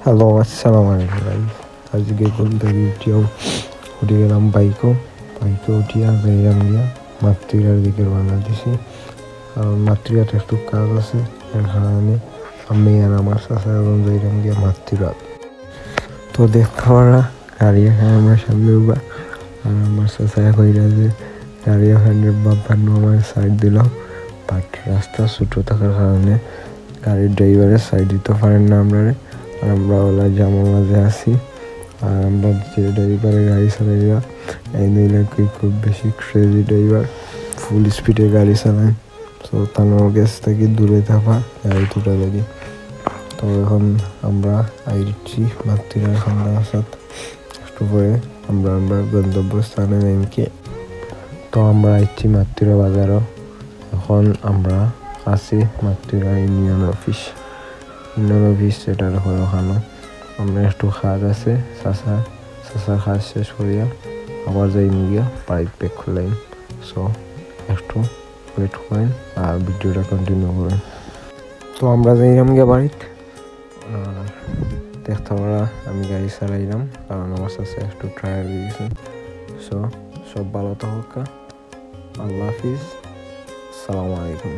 Hello, আসসালামু আলাইকুম guys. আজকে ঘুম থেকে উঠে গেলাম বাইকে উঠিয়া যাইলাম গিয়া মাতৃগার দিকে রওনা দিছি। কারণ মাতৃঘাট একটু কাজ আছে, এর কারণে আমি আর আমার চাচা এখন যাইলাম গিয়া মাতৃঘাট। তো দেখতে পারা গাড়ি এখানে আমরা সামনে উঠবা, আর আমার চাচা কইরা যে গাড়ি এখানে বাপ্পার আমার সাইড দিল, বাট রাস্তা ছোটো থাকার কারণে গাড়ির ড্রাইভারের সাইড দিতে পারেন না আমরা। আর আমরা ওলা জামার মাঝে আছি, আর আমরা যে ড্রাইভারে গাড়ি চালাইবা এই নইলে খুব বেশি ক্রেজি ড্রাইভার, ফুল স্পিডে গাড়ি চালায়। তো তানোর গ্যাস থেকে দূরে থাকা গাড়ি তুলে দেখি। তো এখন আমরা আইছি মাতৃগার খান্দাসাত, একটু পরে আমরা গন্তব্যস্থানে নেমকে। তো আমরা আইছি মাতৃরা বাজারও। এখন আমরা আছি মাতৃরা ইউনিয়ন অফিস এটার ওখানে আমরা একটু কাজ আছে, চাষার কাজ শেষ করিয়া আবার যাই গিয়া বাইক ব্যাক করলাম। সো একটু ওয়েট করেন আর ভিডিওটা কন্টিনিউ করেন। তো আমরা যাইলাম গিয়া বাড়িতে, দেখতে পারা আমি গাড়ি চালাইলাম কারণ আমার সাথে একটু ট্রায়াল হয়ে গেছে। সো সব ভালো থাকা, আল্লাহ হাফিজ, আসসালামু আলাইকুম।